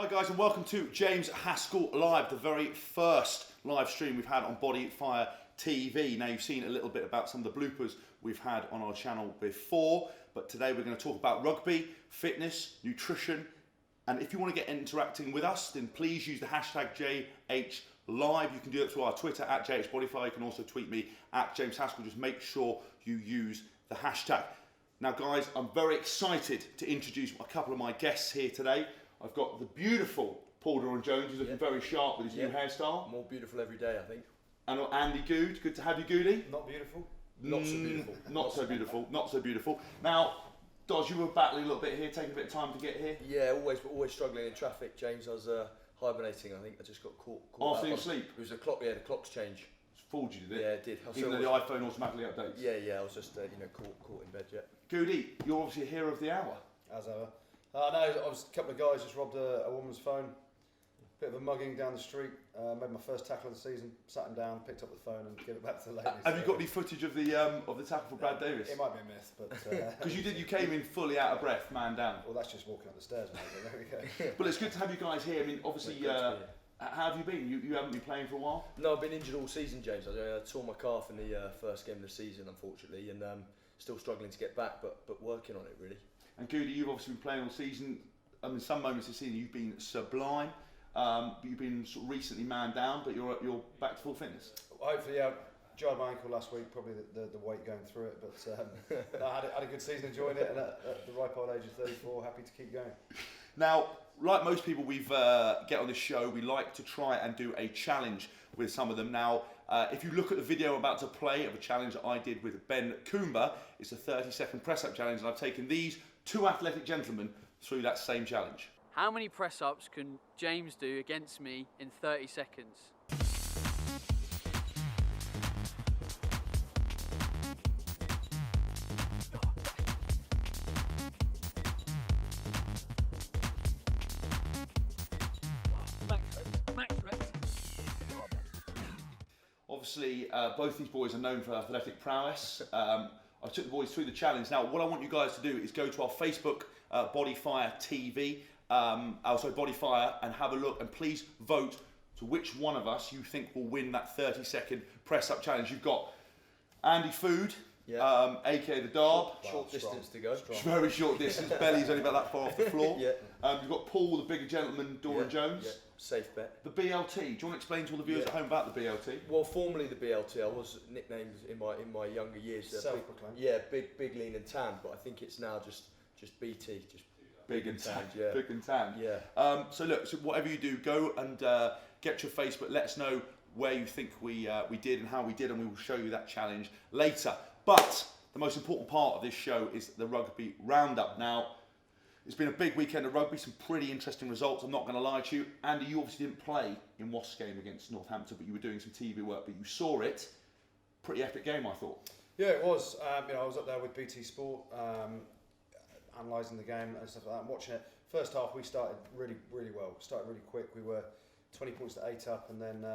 Hi guys and welcome to James Haskell Live, the very first live stream we've had on Body Fire TV. Now you've seen a little bit about some of the bloopers we've had on our channel before, but today we're going to talk about rugby, fitness, nutrition, and if you want to get interacting with us, then please use the hashtag JHLive. You can do it through our Twitter at JHBodyFire. You can also tweet me at James Haskell. Just make sure you use the hashtag. Now guys, I'm very excited to introduce a couple of my guests here today. I've got the beautiful Paul Doran-Jones, who's looking very sharp with his new hairstyle. More beautiful every day, I think. And Andy Goode, good to have you, Goody. Not beautiful. Not so beautiful. Not so beautiful. Not so beautiful. Now, Dodge, you were battling a little bit here, taking a bit of time to get here. Yeah, always struggling in traffic, James. I was hibernating. I think I just got caught. After your sleep. It was the clock. Yeah, the clock's changed. Fooled you, did it? Yeah, it did. Even though the iPhone automatically updates. Yeah. I was just caught in bed. Yeah. Goody, you're obviously a hero of the hour. As ever. No, a couple of guys just robbed a woman's phone. Bit of a mugging down the street. Made my first tackle of the season. Sat him down, picked up the phone, and gave it back to the ladies. Have you got any footage of the tackle for Brad Davis? It might be a myth, but because you came in fully out of breath, man down. Well, that's just walking up the stairs, mate. But there we go. Well, it's good to have you guys here. I mean, obviously, how have you been? You haven't been playing for a while. No, I've been injured all season, James. I tore my calf in the first game of the season, unfortunately, and still struggling to get back, but working on it really. And Goody, you've obviously been playing all season. I mean, some moments of the season you've been sublime. But you've been sort of recently man down, but you're back to full fitness. Hopefully, yeah. Jarred my ankle last week, probably the weight going through it, but no, I had a good season, enjoying it, and at the ripe old age of 34, happy to keep going. Now, like most people we've get on this show, we like to try and do a challenge with some of them. Now, if you look at the video I'm about to play of a challenge that I did with Ben Coomber, it's a 30-second press-up challenge, and I've taken these two athletic gentlemen through that same challenge. How many press-ups can James do against me in 30 seconds? Max reps. Obviously, both these boys are known for athletic prowess. I took the boys through the challenge. Now, what I want you guys to do is go to our Facebook, Body Fire TV, Body Fire, and have a look, and please vote to which one of us you think will win that 30-second press-up challenge. You've got Andy Food, aka the Darb. Short distance to go. Very short distance, belly's only about that far off the floor. Yeah. You've got Paul, the bigger gentleman, Doran-Jones. Yeah. Safe bet. The BLT, do you want to explain to all the viewers at home about the BLT? Well, formerly the BLT, I was nicknamed in my younger years. Self-proclaimed. Big, lean and tan, but I think it's now just BT, just Big and tan, yeah. Big and tan. Yeah. So look, so whatever you do, go and get your Facebook. Let us know where you think we did and how we did, and we will show you that challenge later. But the most important part of this show is the rugby roundup. Now, it's been a big weekend of rugby, some pretty interesting results. I'm not going to lie to you. Andy, you obviously didn't play in Wasp's game against Northampton, but you were doing some TV work, but you saw it. Pretty epic game, I thought. Yeah, it was. I was up there with BT Sport, analysing the game and stuff like that, and watching it. First half, we started really well. Started really quick. We were 20 points to 8 up, and then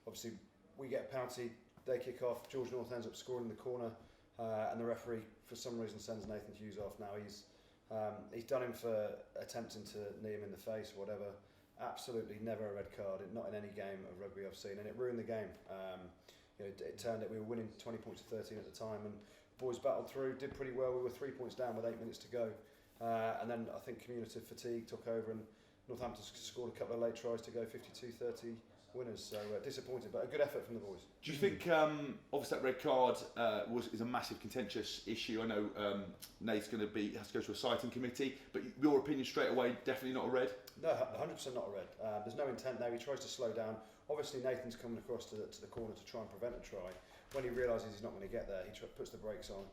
obviously we get a penalty. They kick off. George North ends up scoring in the corner, and the referee, for some reason, sends Nathan Hughes off. Now he's done him for attempting to knee him in the face or whatever. Absolutely never a red card, not in any game of rugby I've seen, and it ruined the game. It turned out we were winning 20 points to 13 at the time, and boys battled through, did pretty well. We were 3 points down with 8 minutes to go, and then I think cumulative fatigue took over, and Northampton scored a couple of late tries to go 52-30 winners. So disappointed, but a good effort from the boys. Do you think, obviously that red card is a massive contentious issue? I know Nate's has to go to a citing committee, but your opinion straight away, definitely not a red? No, 100% not a red. There's no intent there. He tries to slow down. Obviously Nathan's coming across to the corner to try and prevent a try. When he realises he's not going to get there, he puts the brakes on,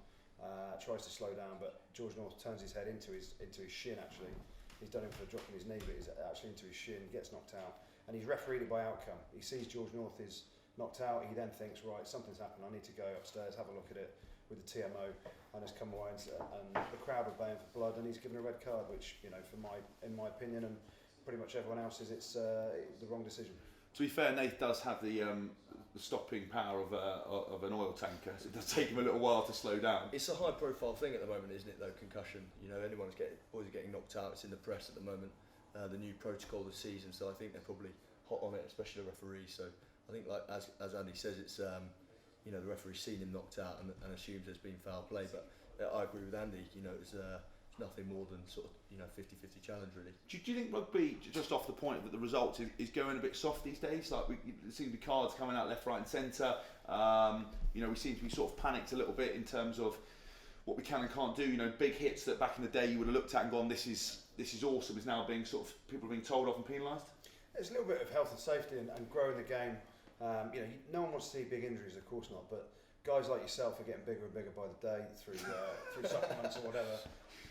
tries to slow down, but George North turns his head into his shin actually. He's done him for dropping his knee, but he's actually into his shin, gets knocked out, and he's refereed it by outcome. He sees George North is knocked out, he then thinks, right, something's happened, I need to go upstairs, have a look at it with the TMO, and has come away and the crowd are baying for blood, and he's given a red card, which, in my opinion, and pretty much everyone else's, it's the wrong decision. To be fair, Nate does have the stopping power of an oil tanker, so it does take him a little while to slow down. It's a high profile thing at the moment, isn't it, though, concussion? Boys are getting knocked out, it's in the press at the moment. the new protocol this season. So I think they're probably hot on it, especially the referees. So I think, like as Andy says, it's the referee's seen him knocked out and assumes there's been foul play. But I agree with Andy. It's nothing more than sort of 50-50 challenge really. Do you think rugby, just off the point of the results, is going a bit soft these days? Like there seem to be cards coming out left, right, and centre. We seem to be sort of panicked a little bit in terms of what we can and can't do. Big hits that back in the day you would have looked at and gone, this is awesome, is now being sort of people are being told off and penalised. There's a little bit of health and safety and growing the game. No one wants to see big injuries, of course not, but guys like yourself are getting bigger and bigger by the day through supplements or whatever,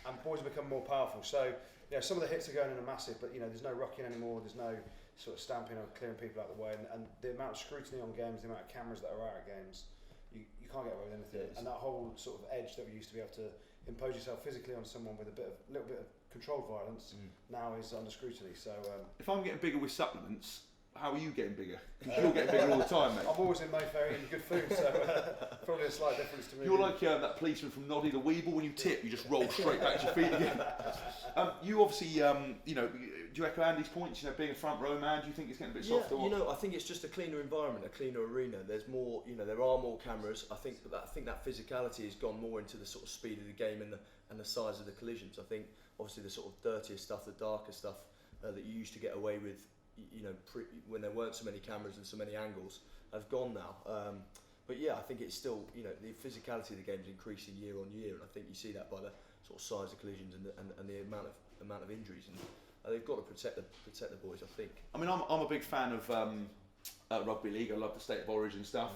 and boys become more powerful. So some of the hits are going in a massive, but there's no rocking anymore, there's no sort of stamping or clearing people out of the way, and the amount of scrutiny on games, the amount of cameras that are out at games, you can't get away with anything. And that whole sort of edge that we used to be able to impose yourself physically on someone with a little bit of controlled violence now is under scrutiny. So if I'm getting bigger with supplements, how are you getting bigger? You're getting bigger all the time, mate. I'm always in Mayfair eating good food, so probably a slight difference to me. You're like that policeman from Noddy the Weeble. When you tip, you just roll straight back to your feet again. You obviously, do you echo Andy's points? Being a front row man, do you think it's getting a bit softer? I think it's just a cleaner environment, a cleaner arena. There's more, there are more cameras. I think that physicality has gone more into the sort of speed of the game and the size of the collisions. I think obviously the sort of dirtier stuff, the darker stuff that you used to get away with, when there weren't so many cameras and so many angles, have gone now. But yeah, I think it's still, the physicality of the game is increasing year on year, and I think you see that by the sort of size of collisions and the amount of injuries, and they've got to protect the boys, I think. I mean, I'm a big fan of rugby league. I love the state of origin stuff.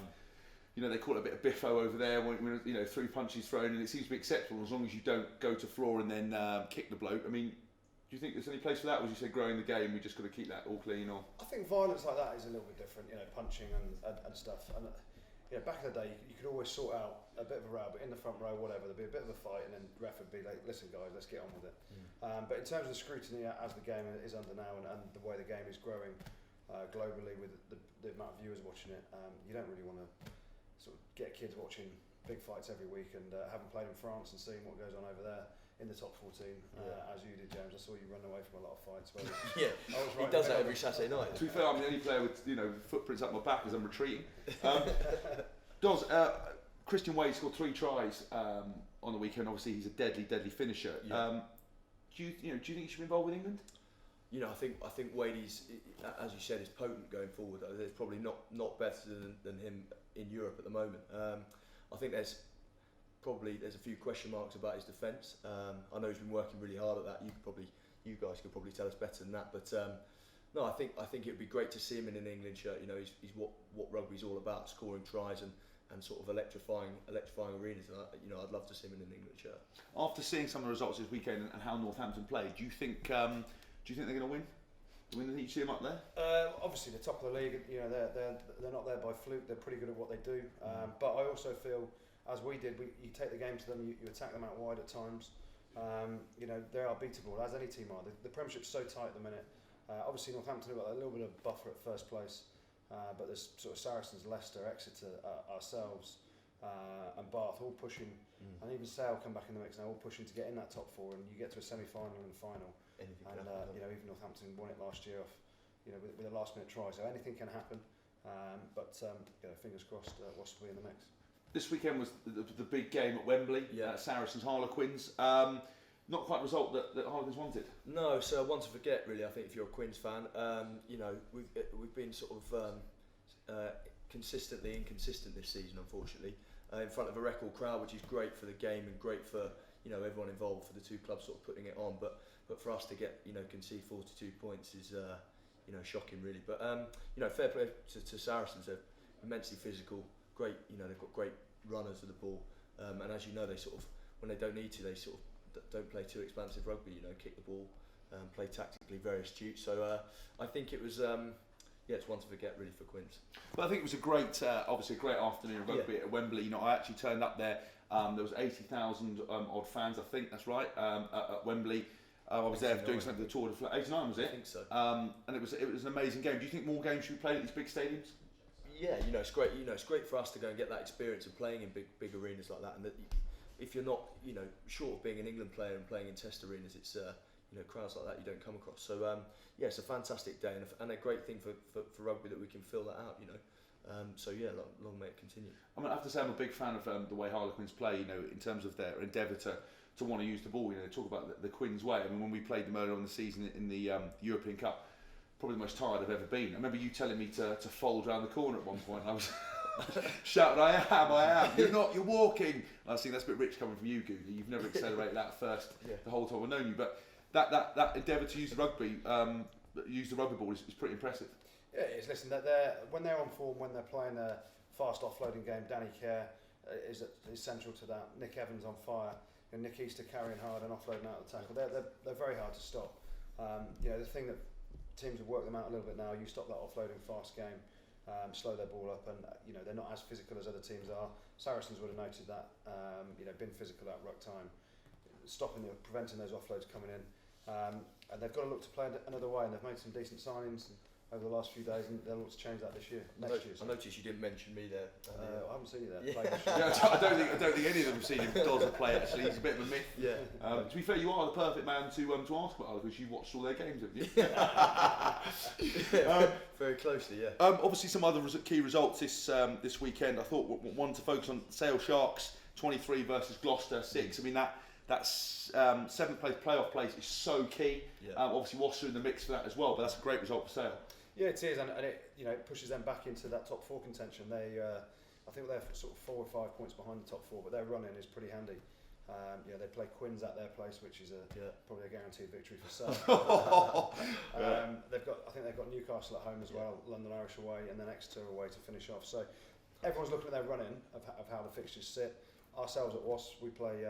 They call it a bit of biffo over there when 3 punches thrown, and it seems to be acceptable as long as you don't go to floor and then kick the bloke. I mean, do you think there's any place for that, or as you say, growing the game, we just got to keep that all clean? Or I think violence like that is a little bit different, punching and stuff. And back in the day, you could always sort out a bit of a row, but in the front row, whatever, there'd be a bit of a fight, and then ref would be like, "Listen, guys, let's get on with it." But in terms of the scrutiny as the game is under now, and the way the game is growing globally with the amount of viewers watching it, you don't really want to sort of get kids watching big fights every week and having played in France and seeing what goes on over there in the top 14, as you did, James. I saw you run away from a lot of fights. He does that every Saturday night. To be fair, I'm the only player with footprints up my back as I'm retreating. Christian Wade scored 3 tries on the weekend. Obviously, he's a deadly finisher. Yeah. Do you think he should be involved with England? I think Wade is, as you said, is potent going forward. There's probably not better than him in Europe at the moment. I think there's a few question marks about his defence. I know he's been working really hard at that. You guys could probably tell us better than that. But no, I think it would be great to see him in an England shirt. He's what rugby's all about: scoring tries and sort of electrifying arenas. And I'd love to see him in an England shirt. After seeing some of the results this weekend and how Northampton played, do you think they're going to win? Do you see them up there? Obviously, the top of the league. They're not there by fluke. They're pretty good at what they do. But I also feel, as we did, you take the game to them, you attack them out wide at times. They are beatable, as any team are. The Premiership's so tight at the minute. Obviously, Northampton have got a little bit of buffer at first place, but there's sort of Saracens, Leicester, Exeter, ourselves, and Bath all pushing, and even Sale come back in the mix now, all pushing to get in that top 4, and you get to a semi-final and final. Even Northampton won it last year off, with a last-minute try. So anything can happen. But fingers crossed, Wasp will be in the mix. This weekend was the big game at Wembley. Saracens Harlequins. Not quite the result that Harlequins wanted. No, so one to forget really. I think if you're a Quins fan, we've been sort of consistently inconsistent this season, unfortunately, in front of a record crowd, which is great for the game and great for everyone involved, for the two clubs sort of putting it on. But for us to get concede 42 points is shocking really. But fair play to Saracens. They're immensely physical. Great, they've got great runners of the ball, and as you know, they sort of, when they don't need to, they sort of don't play too expansive rugby. Kick the ball, play tactically very astute. So I think it was it's one to forget really for Quins. But I think it was a great, obviously a great afternoon of rugby at Wembley. I actually turned up there. There was 80,000 odd fans, I think that's right, at Wembley. I was there doing something for the Tour de France. 89 was it? I think so. And it was an amazing game. Do you think more games should be played at these big stadiums? Yeah, it's great. It's great for us to go and get that experience of playing in big arenas like that. And that if you're not, short of being an England player and playing in test arenas, it's crowds like that you don't come across. So yeah, it's a fantastic day and a great thing for rugby that we can fill that out. So yeah, long may it continue. I mean, I have to say I'm a big fan of the way Harlequins play. In terms of their endeavour to want to use the ball. They talk about the Quins way. I mean, when we played them earlier on in the season in the European Cup, probably the most tired I've ever been. I remember you telling me to fold around the corner at one point. And I was shouting, I am. You're not. You're walking. And I think that's a bit rich coming from you, Goode. You've never accelerated that first the whole time I've known you. But that endeavour to use the rugby ball is pretty impressive. Yeah, it is. Listen, when they're on form, when they're playing a fast offloading game, Danny Kerr is central to that. Nick Evans on fire, and Nick Easter carrying hard and offloading out the tackle. They're very hard to stop. The thing that teams have worked them out a little bit now. You stop that offloading fast game, slow their ball up, and they're not as physical as other teams are. Saracens would have noted that. Been physical at ruck time, preventing those offloads coming in, and they've got to look to play another way. And they've made some decent signings over the last few days, and they'll look to change that this year. Next year. I noticed you didn't mention me there. I haven't seen you there. Yeah, I don't think any of them have seen him Dozza play. Actually, he's a bit of a myth. Yeah. To be fair, you are the perfect man to ask about because you watched all their games, haven't you? Very closely, yeah. Obviously, some other key results this weekend. I thought one to focus on Sale Sharks 23 versus Gloucester 6. I mean that's seventh place playoff place is so key. Yeah. Obviously, Wasp are in the mix for that as well, but that's a great result for Sale. Yeah, it is, and it pushes them back into that top four contention. I think they're sort of 4 or 5 points behind the top four, but their run-in is pretty handy. They play Quins at their place, which is probably a guaranteed victory for Sale. I think they've got Newcastle at home as well, London Irish away, and then Exeter away to finish off. So everyone's looking at their run-in of how the fixtures sit. Ourselves at Wasp, we play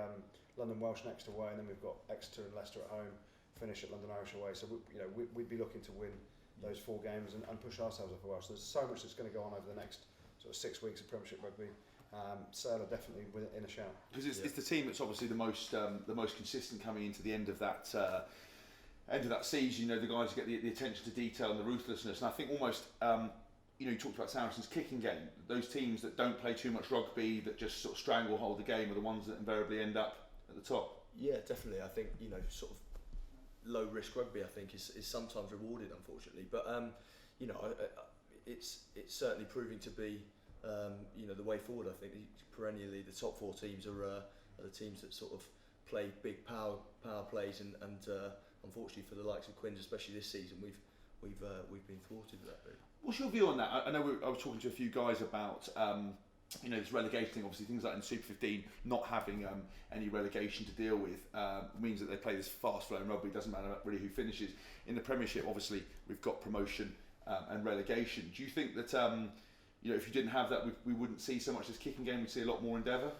London Welsh next away, and then we've got Exeter and Leicester at home. Finish at London Irish away. So we'd be looking to win those 4 games and push ourselves up a while. So there's so much that's going to go on over the next sort of 6 weeks of Premiership rugby. Sale are definitely in a shout. Because it's the team that's obviously the most consistent coming into the end of that season. The guys who get the attention to detail and the ruthlessness. And I think almost you talked about Saracens' kicking game. Those teams that don't play too much rugby, that just sort of stranglehold the game, are the ones that invariably end up at the top. Yeah, definitely. I think sort of low risk rugby, I think, is sometimes rewarded, unfortunately. But it's certainly proving to be the way forward. I think perennially the top 4 teams are the teams that sort of play big power plays, and unfortunately for the likes of Quins, especially this season, we've been thwarted with that. Really. What's your view on that? I know I was talking to a few guys about this relegation thing. Obviously, things like in Super 15 not having any relegation to deal with means that they play this fast-flowing rugby. It doesn't matter really who finishes. In the Premiership, obviously, we've got promotion and relegation. Do you think that if you didn't have that, we wouldn't see so much this kicking game? We'd see a lot more endeavour.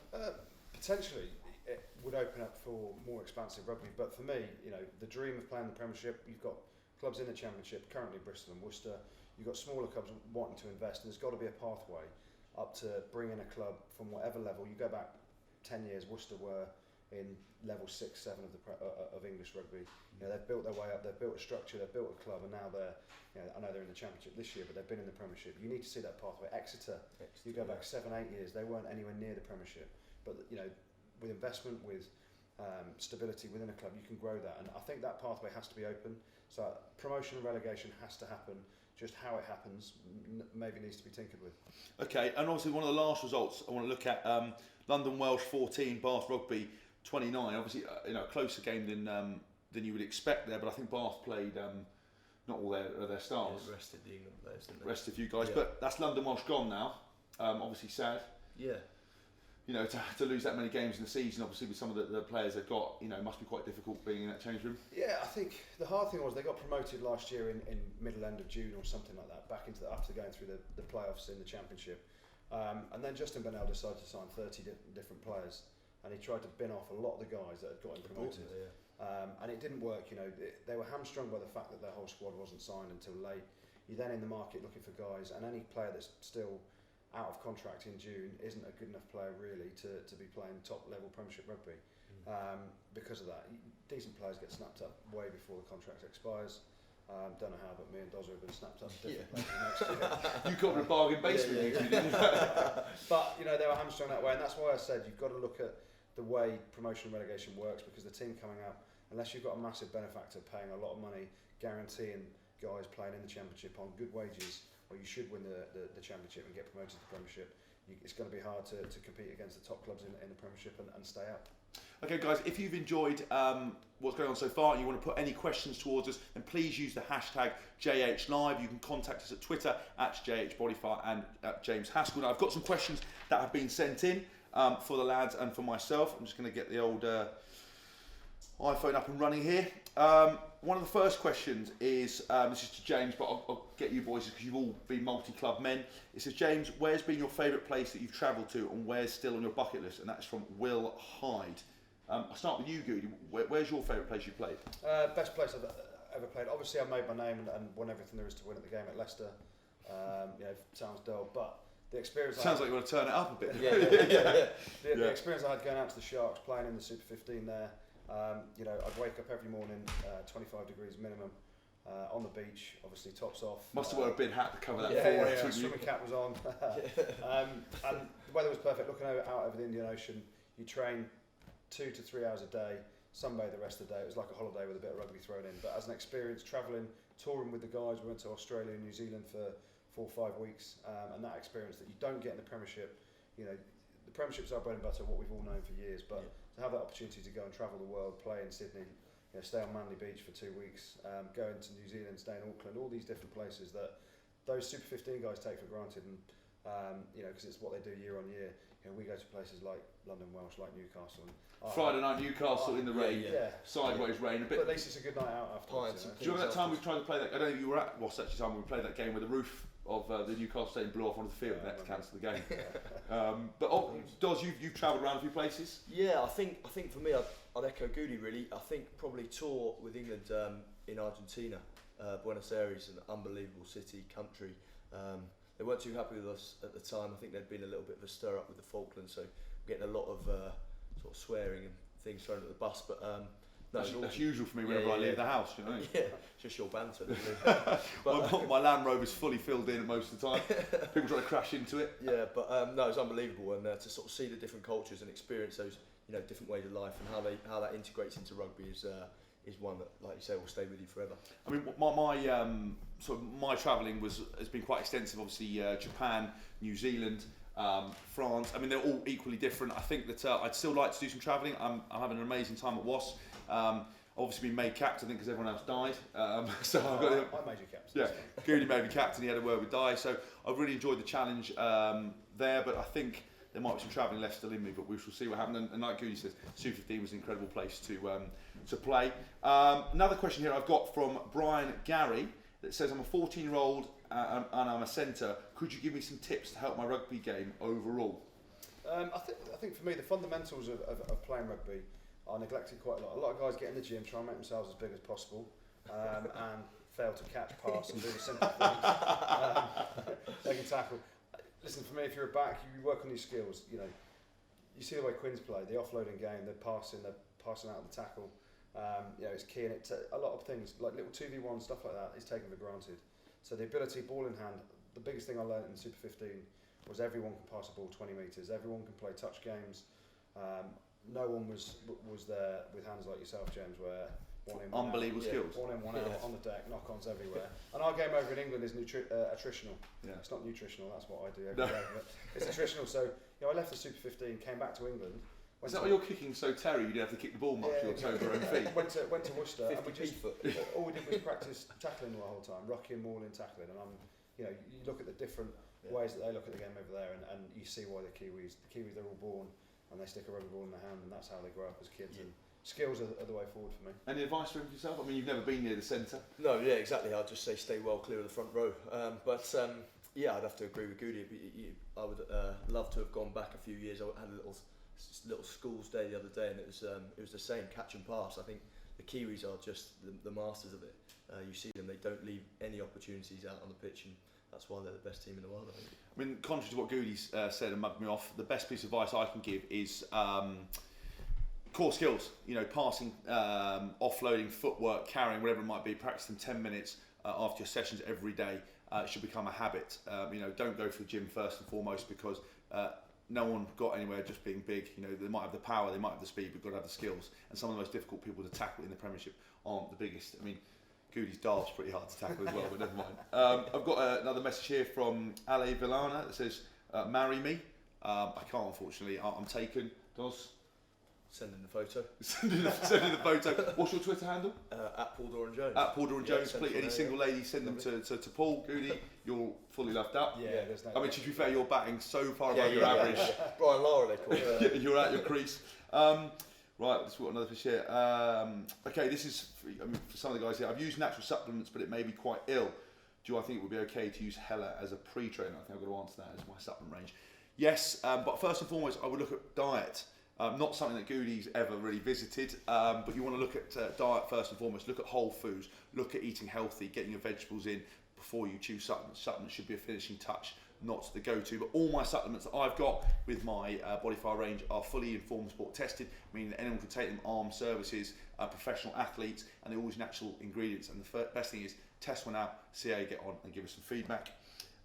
Potentially, it would open up for more expansive rugby. But for me, the dream of playing the Premiership, you've got clubs in the Championship, currently Bristol and Worcester. You've got smaller clubs wanting to invest, and there's got to be a pathway up to bring in a club from whatever level. You go back 10 years, Worcester were in level 6, 7 of English rugby. They've built their way up, they've built a structure, they've built a club, and now they're, I know they're in the Championship this year, but they've been in the Premiership. You need to see that pathway. Exeter, you go back 7, 8 years, they weren't anywhere near the Premiership. But with investment, with stability within a club, you can grow that, and I think that pathway has to be open. So promotion and relegation has to happen. Just how it happens maybe needs to be tinkered with. Okay, and obviously one of the last results I want to look at, London Welsh 14, Bath Rugby 29. Obviously, a closer game than you would expect there, but I think Bath played not all their stars. Yeah, rested the England players, didn't they? Rested a few guys, but that's London Welsh gone now. Obviously sad. Yeah. To lose that many games in the season, obviously with some of the players they've got, it must be quite difficult being in that change room. Yeah, I think the hard thing was they got promoted last year in middle end of June or something like that, back into after going through the playoffs in the Championship. And then Justin Bennell decided to sign 30 different players, and he tried to bin off a lot of the guys that had got him promoted. And it didn't work. They were hamstrung by the fact that their whole squad wasn't signed until late. You're then in the market looking for guys, and any player that's still out of contract in June isn't a good enough player really to be playing top level Premiership rugby. Because of that, decent players get snapped up way before the contract expires. Don't know how, but me and Dozza have been snapped up different places next year. You got a bargain basement, didn't you? But they were hamstrung that way, and that's why I said you've got to look at the way promotion and relegation works, because the team coming out unless you've got a massive benefactor paying a lot of money, guaranteeing guys playing in the Championship on good wages, or you should win the Championship and get promoted to the Premiership, it's going to be hard to compete against the top clubs in the Premiership and stay up. Okay, guys, if you've enjoyed what's going on so far and you want to put any questions towards us, then please use the hashtag JHLive. You can contact us at Twitter at JHBodyFire and at James Haskell. Now, I've got some questions that have been sent in for the lads and for myself. I'm just going to get the old iPhone up and running here. One of the first questions is, this is to James, but I'll get you boys because you've all been multi-club men. It says, James, where's been your favourite place that you've travelled to and where's still on your bucket list? And that's from Will Hyde. I'll start with you, Goode. Where's your favourite place you've played? Best place I've ever played. Obviously, I made my name and won everything there is to win at the game at Leicester. Sounds dull, but the experience... Sounds like you want to turn it up a bit. The experience I had going out to the Sharks, playing in the Super 15 there, I'd wake up every morning, 25 degrees minimum, on the beach, obviously tops off. Must have worn a big hat to cover that forward. Swimming cap was on. And the weather was perfect, looking out over the Indian Ocean. You train 2 to 3 hours a day, sunbathe the rest of the day. It was like a holiday with a bit of rugby thrown in. But as an experience, travelling, touring with the guys, we went to Australia and New Zealand for 4 or 5 weeks, and that experience that you don't get in the Premiership. The Premiership's our bread and butter, what we've all known for years, but to have that opportunity to go and travel the world, play in Sydney, stay on Manly Beach for 2 weeks, go into New Zealand, stay in Auckland, all these different places that those Super 15 guys take for granted, and because it's what they do year on year. We go to places like London Welsh, like Newcastle. Friday night Newcastle in the rain, sideways rain a bit. But at least it's a good night out afterwards. Do you remember that time we tried to play that? I don't know if you were at Wasp actually. Time we played that game where the roof of the Newcastle Stadium blew off onto the field and had to cancel the game. Doz, you've travelled around a few places. Yeah, I think for me, I'd echo Goody really. I think probably tour with England in Argentina, Buenos Aires, an unbelievable city, country. They weren't too happy with us at the time. I think there'd been a little bit of a stir up with the Falklands, so we're getting a lot of sort of swearing and things thrown at the bus. But that's usual for me whenever I leave the house. Yeah, just your banter. My Land Rover's fully filled in most of the time. People try to crash into it. Yeah, but no, it's unbelievable, and to sort of see the different cultures and experience those different ways of life and how that integrates into rugby is one that, like you say, will stay with you forever. I mean, my travelling has been quite extensive. Obviously, Japan, New Zealand, France. I mean, they're all equally different. I think that I'd still like to do some travelling. I'm having an amazing time at Wasp. Obviously, been made captain, I think, because everyone else died. I made you captain. Yeah, Goody made me captain. He had a word with Di, so I've really enjoyed the challenge there. But I think there might be some travelling left still in me, but we shall see what happens. And like Goody says, Super 15 was an incredible place to play. Another question here I've got from Brian Gary that says, I'm a 14-year-old and I'm a centre. Could you give me some tips to help my rugby game overall? I think for me, the fundamentals of playing rugby are neglected quite a lot. A lot of guys get in the gym, try and make themselves as big as possible, and fail to catch, pass, and do the simple things. They can tackle. Listen, for me, if you're a back, you work on these skills. You see the way Quins play, the offloading game, they're passing out of the tackle. It's key, and a lot of things like little 2v1 stuff like that is taken for granted. So the ability, ball in hand, the biggest thing I learned in Super 15 was everyone can pass a ball 20 metres, everyone can play touch games. No one was there with hands like yourself, James, where one in, one unbelievable out, skills. One in, one out on the deck, knock-ons everywhere. And our game over in England is attritional. Yeah. It's not nutritional, that's what I do every day. But it's attritional. So I left the Super 15, came back to England. Is that why you're kicking so terry? You didn't have to kick the ball much. You're toe your own feet. Went to Worcester, and all we did was practice tackling the whole time, rocking, mauling, tackling. And you look at the different ways that they look at the game over there, and you see why the Kiwis, they're all born and they stick a rugby ball in their hand, and that's how they grow up as kids. And skills are the way forward for me. Any advice for yourself? I mean, you've never been near the centre. No, yeah, exactly. I'd just say stay well clear of the front row. I'd have to agree with Goody. I would love to have gone back a few years. I had a little schools day the other day, and it was the same, catch and pass. I think the Kiwis are just the masters of it. You see them; they don't leave any opportunities out on the pitch, and that's why they're the best team in the world, I think. I mean, contrary to what Goody said and mugged me off, the best piece of advice I can give is core skills. Passing, offloading, footwork, carrying, whatever it might be. Practice them 10 minutes after your sessions every day. It should become a habit. Don't go for the gym first and foremost, because no one got anywhere just being big. You know, they might have the power, they might have the speed, but got to have the skills. And some of the most difficult people to tackle in the Premiership aren't the biggest. I mean, Goody's Dart's pretty hard to tackle as well, but never mind. I've got another message here from Ale Villana that says, marry me. I can't, unfortunately. I'm taken. Does? Sending the photo. Sending the photo. What's your Twitter handle? At Paul Doran-Jones. At Paul Doran-Jones. Yeah, Please, any single ladies, send them to Paul Goody. You're fully loved up. Yeah, there's no. I mean, to be fair, you're batting so far above your average. Brian Lara, they call it. You're at your crease. Right, let's put another fish here. Okay, this is for some of the guys here. I've used natural supplements, but it may be quite ill. Do I think it would be okay to use Hella as a pre-trainer? I think I've got to answer that as my supplement range. Yes, but first and foremost, I would look at diet. Not something that Goody's ever really visited, but you want to look at diet first and foremost. Look at whole foods. Look at eating healthy, getting your vegetables in before you choose supplements. Supplements should be a finishing touch, not the go-to. But all my supplements that I've got with my Bodyfire range are fully informed sport tested, meaning that anyone can take them, armed services, professional athletes, and they're always natural ingredients. And the best thing is test one out, see how you get on, and give us some feedback.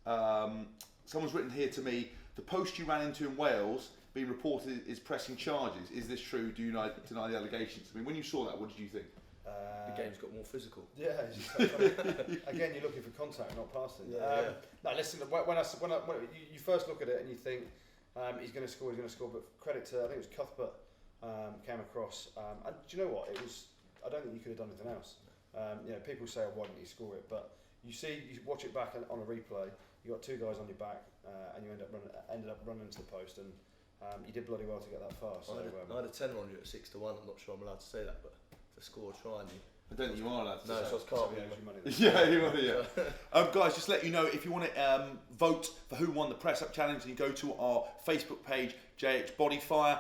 Someone's written here to me, the post you ran into in Wales being reported is pressing charges. Is this true? Do you deny the allegations? I mean, when you saw that, what did you think? The game's got more physical. Yeah, it's just again, you're looking for contact, not passing. No, listen. When you first look at it and you think he's going to score, but credit to, I think it was Cuthbert came across, and do you know what? It was. I don't think you could have done anything else. You know, people say, "Why didn't he score it?" But you watch it back on a replay. You got two guys on your back, and you ended up running into the post, and you did bloody well to get that far. So, I had a tenner on you at 6-1. I'm not sure I'm allowed to say that, but to score, try and you. I don't think you are allowed to. No, so I can't. Yeah, you are. Yeah. Guys, just let you know, if you want to vote for who won the press up challenge, you go to our Facebook page, JH Bodyfire.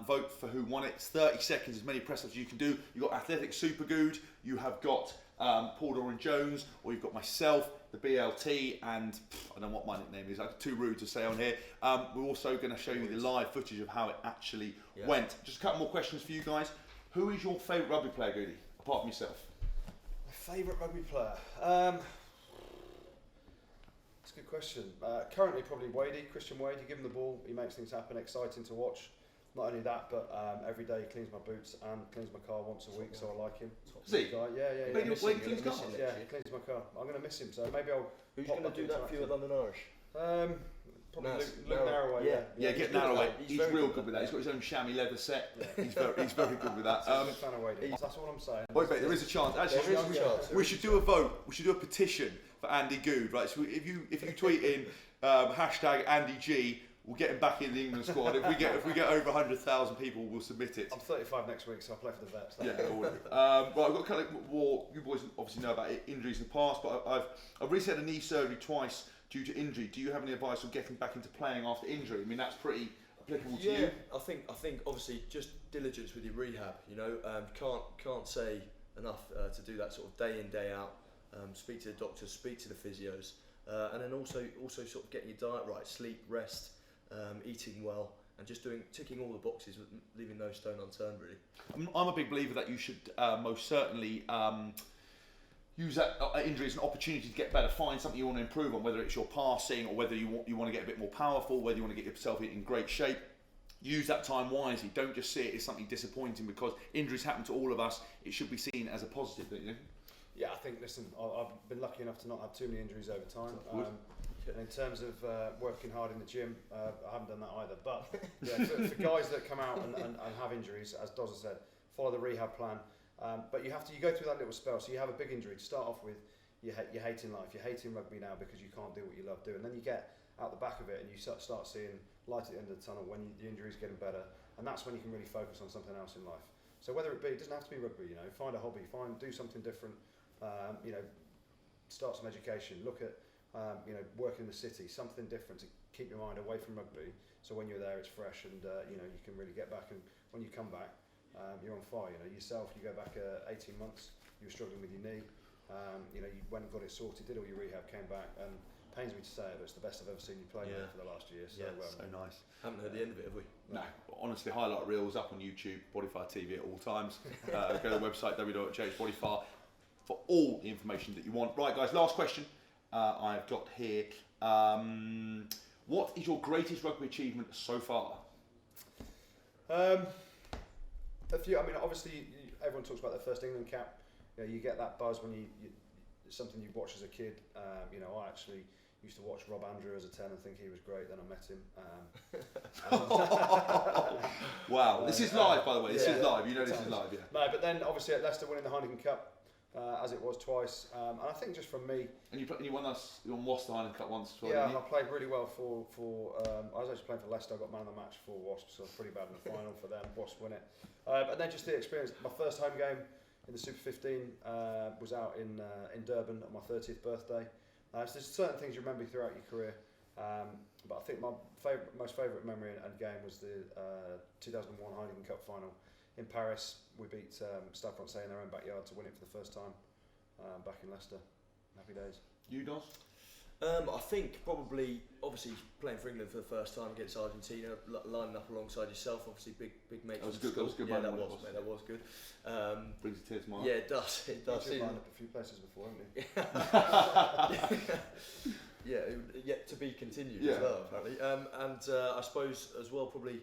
Vote for who won it. It's 30 seconds, as many press ups as you can do. You've got Athletic Super Good. You have got Paul Doran-Jones, or you've got myself, the BLT, and I don't know what my nickname is. I'm too rude to say on here. We're also going to show you the live footage of how it actually went. Just a couple more questions for you guys. Who is your favourite rugby player, Goody, apart from yourself? My favourite rugby player? That's a good question. Currently, probably Christian Wade. You give him the ball, he makes things happen, exciting to watch. Not only that, but every day he cleans my boots and cleans my car once a week, so I like him. Does he? Yeah. Wait, he cleans cars? Yeah, he cleans my car. I'm going to miss him, so maybe I'll. Who's going to do that for you at London Irish? Probably Luke Narroway. Yeah, get Narroway. He's real good with that. He's got his own chamois leather set. Yeah. He's very good with that. I'm a fan of Wade. That's what I'm saying. Wait, there is a chance. Actually, we should do a vote. We should do a petition for Andy Goode, right? So if you tweet in hashtag Andy G, we'll get him back in the England squad. If we get over 100,000 people, we'll submit it. I'm 35 next week, so I'll play for the Vets. Yeah, right. I've got kind of more. You boys obviously know about injuries in the past, but I've recently had a knee surgery twice due to injury. Do you have any advice on getting back into playing after injury? I mean, that's pretty applicable to you. I think obviously just diligence with your rehab. You know, can't say enough to do that sort of day in, day out. Speak to the doctors, speak to the physios, and then also sort of getting your diet right, sleep, rest. Eating well, and just ticking all the boxes, leaving no stone unturned, really. I'm a big believer that you should most certainly use that injury as an opportunity to get better. Find something you want to improve on, whether it's your passing or whether you want to get a bit more powerful, whether you want to get yourself in great shape. Use that time wisely. Don't just see it as something disappointing, because injuries happen to all of us. It should be seen as a positive, don't you? Yeah, I think, listen, I've been lucky enough to not have too many injuries over time. In terms of working hard in the gym, I haven't done that either. But yeah, for guys that come out and have injuries, as Dozza said, follow the rehab plan. But you go through that little spell. So you have a big injury to start off with. You're hating life. You're hating rugby now because you can't do what you love doing. Then you get out the back of it and you start seeing light at the end of the tunnel when the injury's getting better, and that's when you can really focus on something else in life. So whether it doesn't have to be rugby. You know, find a hobby. Do something different. You know, start some education. Look at work in the city, something different to keep your mind away from rugby. So when you're there, it's fresh, and you can really get back. And when you come back, you're on fire. You go back 18 months, you were struggling with your knee. You went and got it sorted, did all your rehab, came back, and pains me to say it, but it's the best I've ever seen you play for the last year. So, so nice. Haven't heard the end of it, have we? No, honestly, highlight reels up on YouTube, Bodyfire TV at all times. Go to the website www.chbodyfire for all the information that you want. Right, guys, last question. I've got here. What is your greatest rugby achievement so far? A few. I mean, obviously, everyone talks about their first England cap. You know, you get that buzz when it's something you watch as a kid. You know, I actually used to watch Rob Andrew as a 10 and think he was great. Then I met him. Wow, this is live, by the way. This is live. You know, this is live. Yeah. No, but then obviously at Leicester winning the Heineken Cup, as it was twice, and I think just from me. And you won us. You won Wasp the Heineken Cup once as well. Yeah, I played really well for. I was actually playing for Leicester. I got man of the match for Wasp, so I was pretty bad in the final for them. Wasp win it. But then just the experience. My first home game in the Super 15 was out in Durban on my 30th birthday. So there's certain things you remember throughout your career. But I think my most favourite memory and game was the 2001 Heineken Cup final in Paris. We beat Stade Francais in their own backyard to win it for the first time back in Leicester. Happy days. You, Dos? I think probably, obviously, playing for England for the first time against Argentina, lining up alongside yourself, obviously big mates. That was good. That was good. Yeah, that was, mate. That was good. Brings a tear to my eye. Yeah, it does. It does. You've lined up a few places before, haven't you? Yeah, yet to be continued Yeah. as well, apparently. And I suppose as well, probably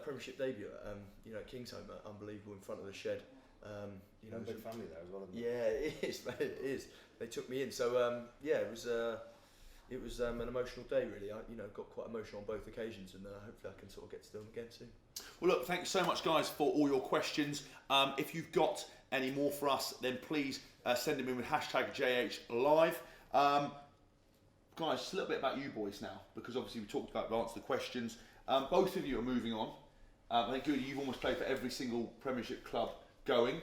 Premiership debut at Kingsholm, unbelievable in front of the shed. You know, a big family there as well, isn't it? yeah, it is, mate, it is. They took me in, so yeah, it was an emotional day, really. I got quite emotional on both occasions, and hopefully I can sort of get to do them again soon. Well, look, thanks so much, guys, for all your questions. If you've got any more for us, then please send them in with #JHLive. Guys, just a little bit about you boys now, because obviously we talked about, we answered the questions. Both of you are moving on. I think, Goode, you've almost played for every single Premiership club going.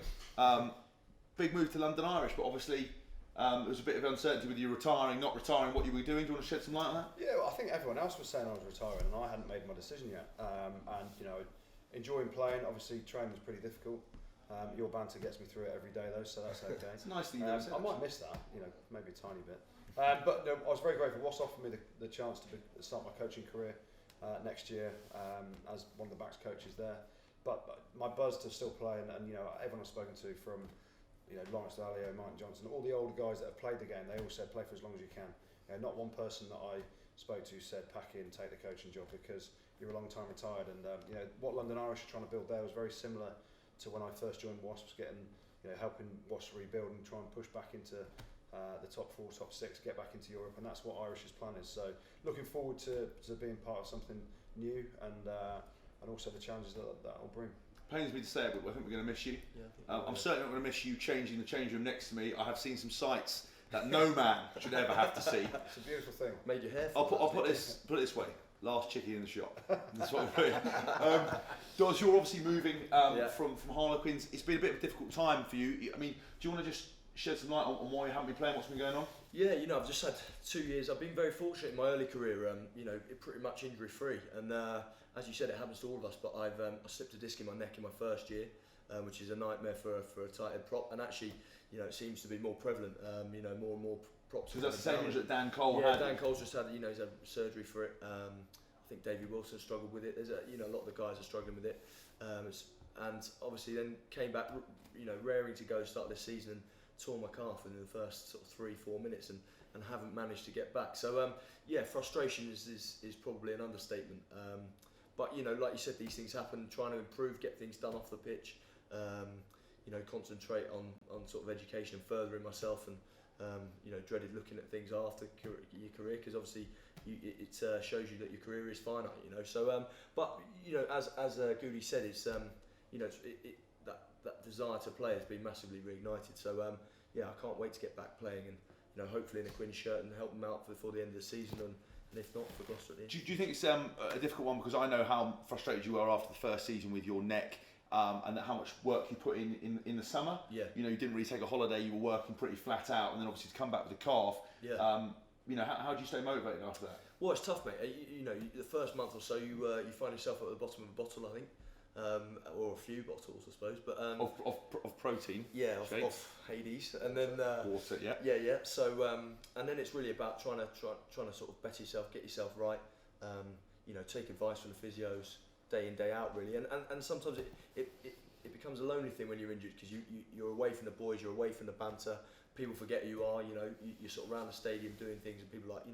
Big move to London Irish, but obviously there was a bit of uncertainty with you retiring, not retiring, what you were doing. Do you want to shed some light on that? Yeah, well, I think everyone else was saying I was retiring, and I hadn't made my decision yet. And enjoying playing. Obviously, training was pretty difficult. Your banter gets me through it every day, though, so that's okay. It's nice that you do. I might miss that, maybe a tiny bit. But no, I was very grateful. Wasp offered me the chance to start my coaching career next year as one of the backs coaches there. But my buzz to still play, and everyone I've spoken to, from Lawrence Dallaglio, Martin Johnson, all the older guys that have played the game, they all said play for as long as you can. Not one person that I spoke to said pack in, take the coaching job, because you're a long time retired. And what London Irish are trying to build there was very similar to when I first joined Wasps, helping Wasps rebuild and try and push back into the top 4, top 6, get back into Europe, and that's what Irish's plan is. So looking forward to being part of something new, and also the challenges that will bring. Pains me to say it, but I think we're going to miss you. Yeah, I'm certainly not going to miss you changing the change room next to me. I have seen some sights that no man should ever have to see. It's a beautiful thing. Made your hair. I'll put it this way. Last chickie in the shop. That's what I'm doing. Dos, you're obviously moving from Harlequins. It's been a bit of a difficult time for you. I mean, do you want to just shed some light on why you haven't been playing? What's been going on? Yeah, I've just had 2 years. I've been very fortunate in my early career. Pretty much injury free, and as you said, it happens to all of us. But I slipped a disc in my neck in my first year, which is a nightmare for a tight head prop. And actually, it seems to be more prevalent. More and more props. Because that's the same injury that Dan Cole had. Yeah, Dan Cole's just had. He's had surgery for it. I think Davey Wilson struggled with it. There's a lot of the guys are struggling with it. And obviously then came back, raring to go start this season, and tore my calf within the first sort of 3-4 minutes, and haven't managed to get back. So frustration is probably an understatement. But like you said, these things happen. Trying to improve, get things done off the pitch. Concentrate on sort of education, furthering myself, and dreaded looking at things after your career, because obviously it shows you that your career is finite. So but as Goody said, it's that desire to play has been massively reignited. So I can't wait to get back playing, and hopefully in a Quinn shirt, and help them out before the end of the season, and if not, for Gloucester at the end. Do you think it's a difficult one? Because I know how frustrated you were after the first season with your neck, and how much work you put in the summer. Yeah. You didn't really take a holiday. You were working pretty flat out, and then obviously to come back with a calf. Yeah. How do you stay motivated after that? Well, it's tough, mate. The first month or so, you find yourself at the bottom of a bottle, I think, or a few bottles, I suppose. But of protein. Yeah, of Hades, and then water. Yeah. Yeah. So and then it's really about trying to sort of better yourself, get yourself right. Take advice from the physios day in, day out, really. And sometimes it becomes a lonely thing when you're injured, because you're away from the boys, you're away from the banter. People forget who you are. You're sort of around the stadium doing things, and people are like,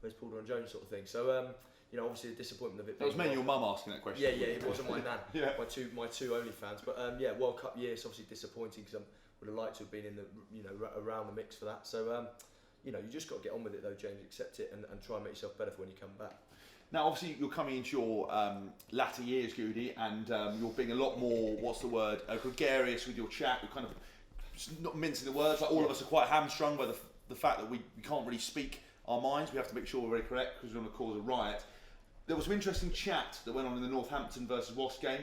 where's Paul Doran-Jones sort of thing. So you know, obviously a disappointment of it. That was mainly your mum asking that question. Yeah, it wasn't my nan. Yeah. My two only fans. But yeah, World Cup year is obviously disappointing because I would have liked to have been in the around the mix for that. So you know, you just got to get on with it though, James. Accept it and try and make yourself better for when you come back. Now, obviously, you're coming into your latter years, Goody, and you're being a lot more, gregarious with your chat. You're kind of not mincing the words. Like all of us are quite hamstrung by the fact that we can't really speak our minds. We have to make sure we're very correct because we don't want to cause a riot. There was some interesting chat that went on in the Northampton versus Wasp game.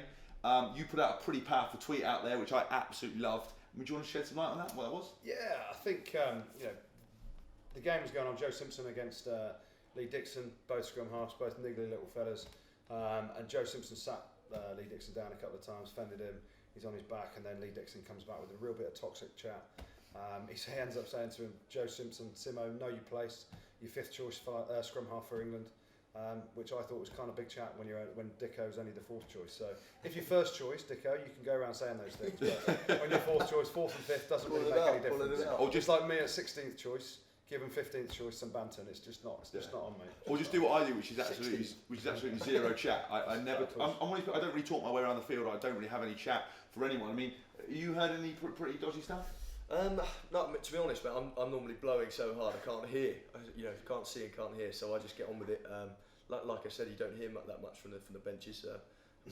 You put out a pretty powerful tweet out there, which I absolutely loved. Do you want to shed some light on that? What that was? Yeah, I think you know, the game was going on. Joe Simpson against Lee Dixon, both scrum halves, both niggly little fellas, and Joe Simpson sat Lee Dixon down a couple of times, fended him. He's on his back, and then Lee Dixon comes back with a real bit of toxic chat. He ends up saying to him, "Joe Simpson, Simo, know your place. Your fifth choice scrum half for England." Which I thought was kind of big chat when Dicko's only the fourth choice. So if you're first choice, Dicko, you can go around saying those things. But when you're fourth choice, fourth and fifth doesn't really make any difference. Or just like me at 16th choice, give him 15th choice some banter. It's just not on me. Or just do what I do, which is absolutely zero chat. I don't really talk my way around the field. I don't really have any chat for anyone. I mean, you heard any pretty dodgy stuff? Not to be honest, but I'm normally blowing so hard I can't hear. You know, can't see and can't hear, so I just get on with it. Like I said, you don't hear that much from the benches.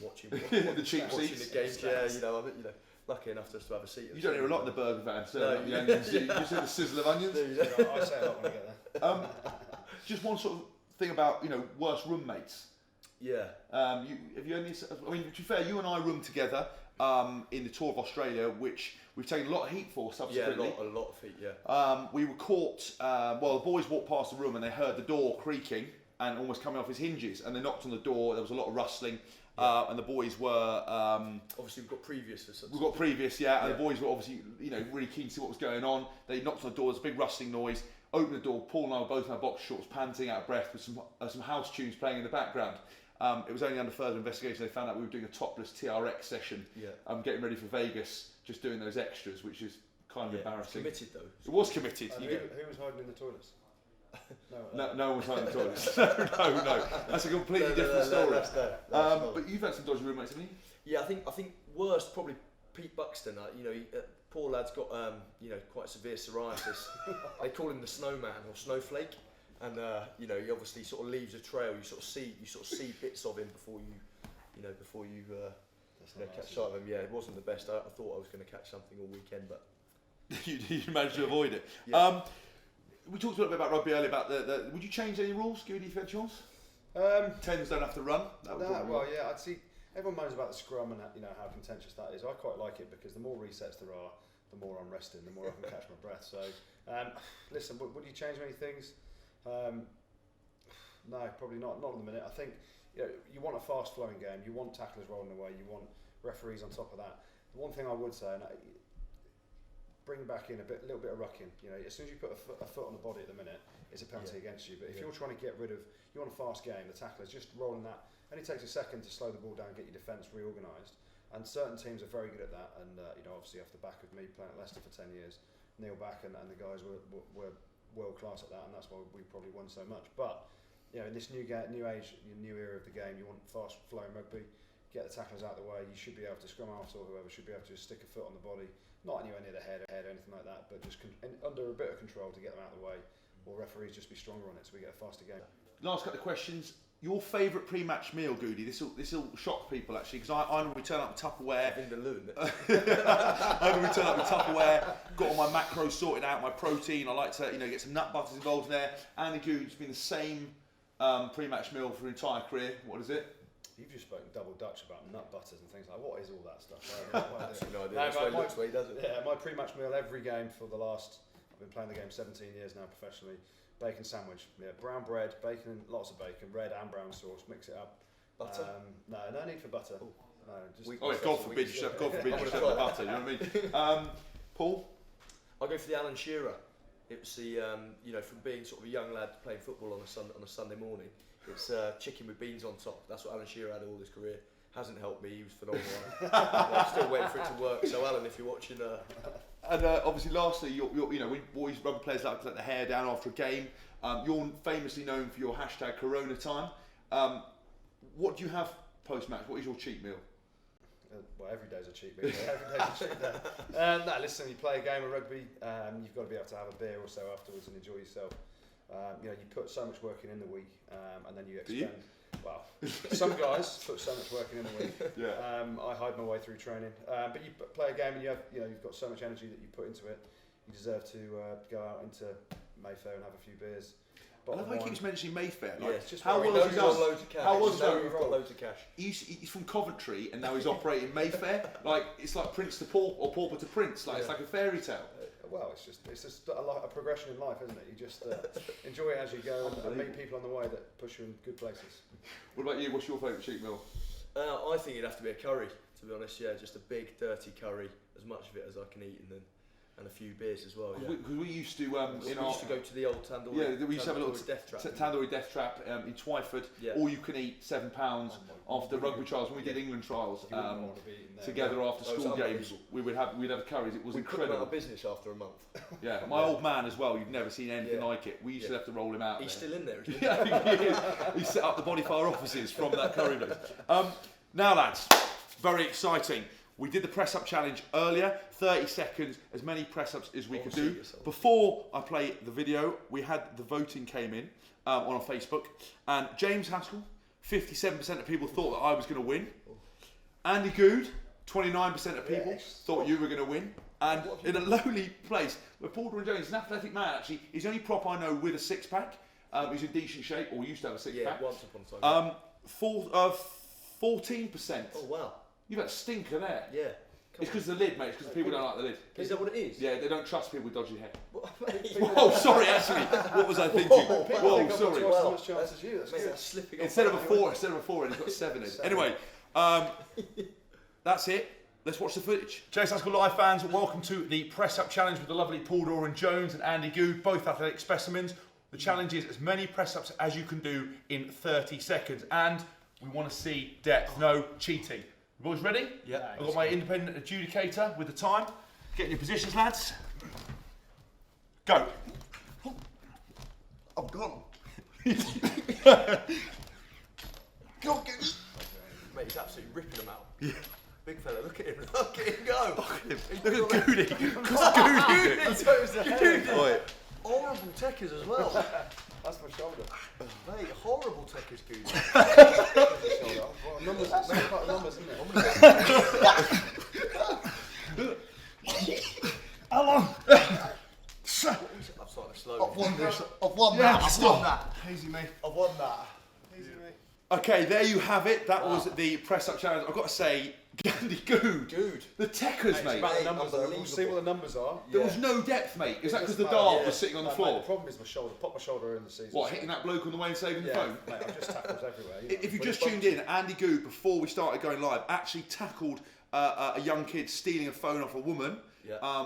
Watching the cheap watching seats. the games, yeah. You know, lucky enough just to have a seat. You don't hear a lot in the burger van, so no, you just hear the sizzle of onions. I say a lot when I get there. Just one sort of thing about worst roommates. Yeah. Have you any? I mean, to be fair, you and I roomed together in the tour of Australia, which we've taken a lot of heat for subsequently. Yeah, a lot of heat. Yeah. We were caught. The boys walked past the room and they heard the door creaking and almost coming off its hinges, and they knocked on the door. There was a lot of rustling, and the boys were obviously we've got previous for such. We've got previous, yeah, and the boys were obviously really keen to see what was going on. They knocked on the door. There's a big rustling noise. Opened the door. Paul and I were both in our box shorts, panting out of breath, with some house tunes playing in the background. It was only under further investigation they found out we were doing a topless TRX session. Yeah. Getting ready for Vegas, just doing those extras, which is kind of embarrassing. Committed though. It was committed. Who was hiding in the toilets? No one was hiding in the toilets. no. That's a completely different story. But you've had some dodgy roommates, haven't you? Yeah, I think worst probably Pete Buxton. Poor lad's got quite severe psoriasis. They call him the snowman or snowflake. And he obviously sort of leaves a trail. You sort of see bits of him before you catch sight of him. Yeah, it wasn't the best. I thought I was going to catch something all weekend, but you managed to avoid it. Yeah. We talked a little bit about rugby earlier. About would you change any rules, Goody, if you had a chance? Tens don't have to run. I'd see. Everyone moans about the scrum and how contentious that is. I quite like it because the more resets there are, the more I'm resting, the more I can catch my breath. So, listen, would you change many things? No, probably not. Not in the minute. I think you want a fast-flowing game. You want tacklers rolling away. You want referees on top of that. The one thing I would say, bring back in a little bit of rucking. As soon as you put a foot on the body at the minute, it's a penalty against you. But if you're trying to get rid of, you want a fast game. The tackler's just rolling that. Only takes a second to slow the ball down, get your defence reorganised. And certain teams are very good at that. And obviously off the back of me playing at Leicester for 10 years, Neil Back and the guys were world class at that, and that's why we probably won so much. But in this new age, new era of the game, you want fast flowing rugby. Get the tacklers out of the way. You should be able to scrum halves or whoever should be able to just stick a foot on the body, not anywhere near the head or anything like that, but just under a bit of control to get them out of the way. Or referees just be stronger on it, so we get a faster game. Last couple of questions. Your favourite pre-match meal, Goody? This will shock people actually, because I normally turn up with Tupperware. In the loon. I normally turn up with Tupperware. Got all my macros sorted out, my protein. I like to get some nut butters involved in there. Andy Goode's been the same pre-match meal for his entire career. What is it? You've just spoken double Dutch about nut butters and things like that. What is all that stuff? No idea. That's why he looks the way he does it. Yeah, my pre-match meal every game for the last. I've been playing the game 17 years now professionally. Bacon sandwich, brown bread, bacon, lots of bacon, red and brown sauce, mix it up. Butter? No need for butter. Oh. No, just. God forbid you shove the butter. You know what I mean? Paul? I'll go for the Alan Shearer. It was the from being sort of a young lad playing football on a Sunday morning. It's chicken with beans on top. That's what Alan Shearer had all his career. Hasn't helped me. He was phenomenal. I'm still waiting for it to work. So Alan, if you're watching, And obviously, lastly, you're, you know, we boys, rugby players like to let the hair down after a game. You're famously known for your hashtag Corona time. What do you have post-match? What is your cheat meal? Well, every day's a cheat meal. Every day's a cheat day. No, listen, you play a game of rugby, you've got to be able to have a beer or so afterwards and enjoy yourself. You know, you put so much work in the week, and then you expend. Well, some guys put so much work in the week. Yeah. I hide my way through training. But you play a game and you've got so much energy that you put into it. You deserve to go out into Mayfair and have a few beers. I love how he keeps mentioning Mayfair. Like, it's just how well has he done? Loads of cash. How was you've got loads of cash. He's from Coventry and now he's operating Mayfair. Like it's like Prince to Pauper or Pauper to Prince. Like it's like a fairy tale. Well, it's just a progression in life, isn't it? You just enjoy it as you go and meet people on the way that push you in good places. What about you? What's your favourite cheat meal? I think it'd have to be a curry. To be honest, yeah, just a big dirty curry, as much of it as I can eat, and a few beers as well. Yeah. Because we used to we used to go to the old Tandoori. Yeah, we used to have a little death trap. Tandoori death trap in Twyford. Yeah. All you can eat £7 after rugby trials. When we did England trials together after school games, we'd have curries. It was incredible. We put them out of business after a month. Yeah, my old man as well. You've never seen anything like it. We used to have to roll him out. He's still in there, isn't he? Yeah, I think he is. He set up the body fire offices from that curry place. Now, lads, very exciting. We did the press-up challenge earlier, 30 seconds, as many press-ups as we could do. Before I play the video, we had the voting came in on our Facebook, and James Haskell, 57% of people thought that I was going to win. Andy Goode, 29% of people thought you were going to win. And in a lowly place, where Paul Doran-Jones is an athletic man, actually, he's the only prop I know with a six-pack. He's in decent shape, or used to have a six-pack. Yeah, once upon a time. 14%. Oh, wow. You've got a stinker there. Yeah. It's because of the lid, mate. It's because people don't like the lid. Is that what it is? Yeah, they don't trust people with dodgy hair. Whoa, sorry, actually. What was I thinking? Whoa, sorry. Well, that's you. That's good. Slipping Instead of a 4, he's got 7 in. Anyway, that's it. Let's watch the footage. James Haskell Live fans, welcome to the press-up challenge with the lovely Paul Doran-Jones and Andy Goode, both athletic specimens. The challenge is as many press-ups as you can do in 30 seconds. And we want to see depth, no cheating. You boys ready? Yeah. I've got my independent adjudicator with the time. Get in your positions, lads. Go. I'm gone. Go, mate, he's absolutely ripping them out. Yeah. Big fella, look at him. Look at him go. Look at Goody. Goody. Horrible techers as well. That's my shoulder. Mate, horrible techers, Goody. Well, numbers, numbers, isn't it? How long? I'm starting to slow. I've won this. I've won that. I've won that. Easy, mate. I've won that. Easy, mate. Okay, there you have it. That was the press-up challenge. I've got to say, Andy Goode. The techers, mate. About the numbers, we'll see what the numbers are. There was no depth, mate. Is that because the dart was sitting on the floor? Mate, the problem is my shoulder. Pop my shoulder in the season. What, hitting that bloke on the way and saving the phone? Mate, I've just tackles everywhere. If you just tuned in, Andy Goode, before we started going live, actually tackled a young kid stealing a phone off a woman,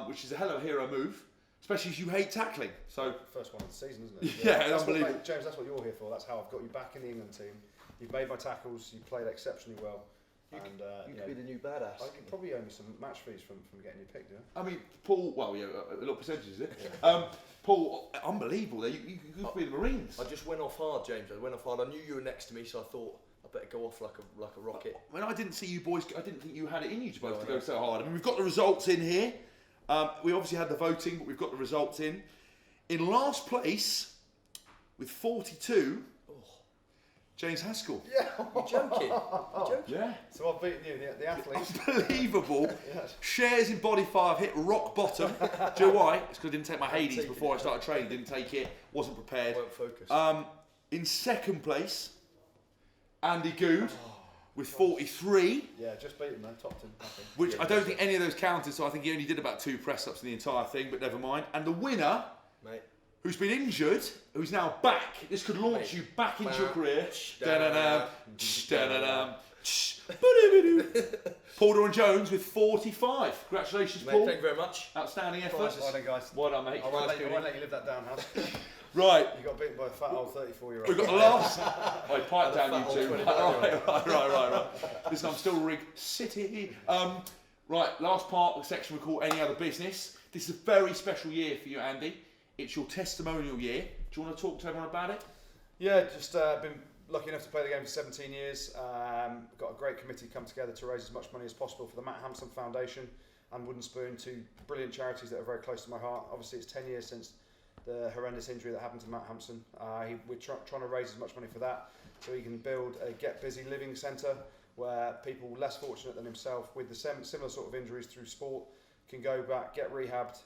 which is a hell of a hero move, especially as you hate tackling. So first one of the season, isn't it? Yeah, that's unbelievable. What, James, that's what you're here for. That's how I've got you back in the England team. You've made my tackles. You played exceptionally well. You could be the new badass. I could probably owe me some match fees from getting you picked, yeah? I mean, Paul, well, yeah, a little percentage, is it? Paul, unbelievable. You could be the Marines. I just went off hard, James. I went off hard. I knew you were next to me, so I thought I better go off like a rocket. When I didn't see you boys, I didn't think you had it in you to both to go so hard. I mean, we've got the results in here. We obviously had the voting, but we've got the results in. In last place, with 42, James Haskell. Yeah. You're joking. You're joking. Yeah. So I've beaten you, the athletes. Unbelievable. Yes. Shares in body fire have hit rock bottom. Do you know why? It's because I didn't take my Hades before I started training. Didn't take it. Wasn't prepared. Won't focus. In second place, Andy Goode with 43. Yeah, just beaten them, topped him. Which I don't think any of those counted, so I think he only did about 2 press-ups in the entire thing, but never mind. And the winner, mate, who's been injured, who's now back. This could launch you back into your career. Paul Doran-Jones with 45. Congratulations, mate, Paul. thank you very much. Outstanding effort. Well done, guys. Well done, mate. I won't let you live that down, House. Right. You got beaten by a fat old 34-year-old. We've got the last. Right, pipe down, you two. Right. Listen, I'm still Rig City. Right, last part of the section we call any other business. This is a very special year for you, Andy. It's your testimonial year. Do you want to talk to everyone about it? Yeah, just been lucky enough to play the game for 17 years. Got a great committee come together to raise as much money as possible for the Matt Hampson Foundation and Wooden Spoon, two brilliant charities that are very close to my heart. Obviously, it's 10 years since the horrendous injury that happened to Matt Hampson. We're trying to raise as much money for that so he can build a Get Busy Living Centre where people less fortunate than himself with the similar sort of injuries through sport can go back, get rehabbed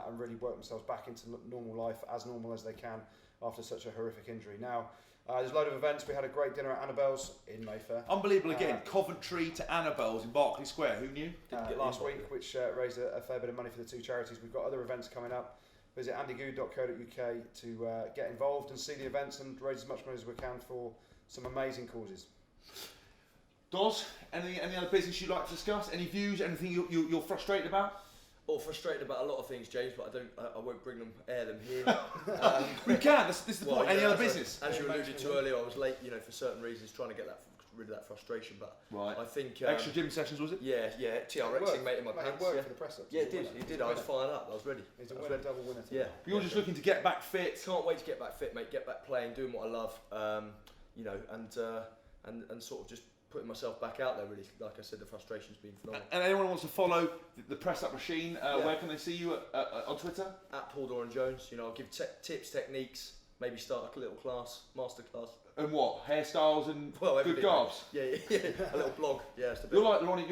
and really work themselves back into normal life, as normal as they can after such a horrific injury. Now, there's a load of events. We had a great dinner at Annabelle's in Mayfair. Unbelievable again. Coventry to Annabelle's in Berkeley Square. Who knew? Last week, which raised a fair bit of money for the two charities. We've got other events coming up. Visit andygoode.co.uk to get involved and see the events and raise as much money as we can for some amazing causes. Dos, any other business you'd like to discuss? Any views? Anything you're frustrated about? Or frustrated about a lot of things, James, but I won't air them here. We can. This is the point. Any other business? As you alluded to earlier, I was late, for certain reasons, trying to get rid of that frustration. But right. I think extra gym sessions, was it? Yeah. TRXing, mate, in my pants. It worked for the press ups. Yeah, it did. I was fired up. I was ready. He's a winner, double winner. Yeah. You're just looking to get back fit. Can't wait to get back fit, mate. Get back playing, doing what I love. And sort of just putting myself back out there, really. Like I said, the frustration's been phenomenal. And anyone who wants to follow the Press Up Machine, where can they see you on Twitter? At Paul Doran-Jones. I'll give tips, techniques, maybe start a little class, master class. And what? Hairstyles and good garbs? Yeah. A little blog. Yeah, it's the You're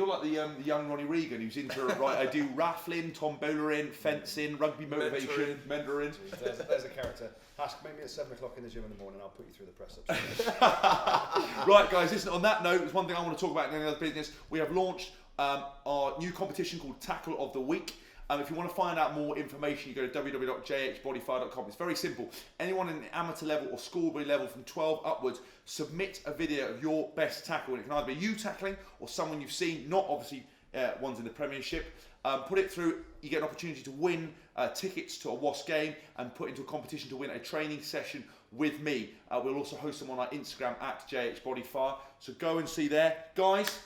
like the young Ronnie Regan who's into I do raffling, tombola, fencing, rugby motivation, mentoring. There's a character. Meet me at 7 o'clock in the gym in the morning. I'll put you through the press ups. Right, guys. Listen. On that note, there's one thing I want to talk about in any other business. We have launched our new competition called Tackle of the Week. If you want to find out more information, you go to www.jhbodyfire.com. It's very simple. Anyone in the amateur level or schoolboy level from 12 upwards, submit a video of your best tackle. And it can either be you tackling or someone you've seen, not obviously ones in the Premiership. Put it through. You get an opportunity to win tickets to a Wasp game and put into a competition to win a training session with me. We'll also host them on our Instagram at JHBodyFire. So go and see there. Guys,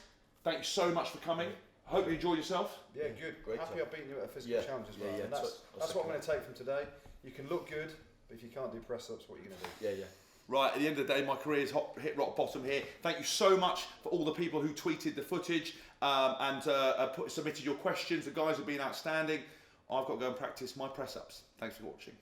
thank you so much for coming. I hope you enjoyed yourself. Yeah, good. Great Happy time. I've beaten you at a physical challenge as well. Yeah. And that's what I'm going to take from today. You can look good, but if you can't do press ups, what are you going to do? Yeah. Right, at the end of the day, my career's hit rock bottom here. Thank you so much for all the people who tweeted the footage and submitted your questions. The guys have been outstanding. I've got to go and practice my press ups. Thanks for watching.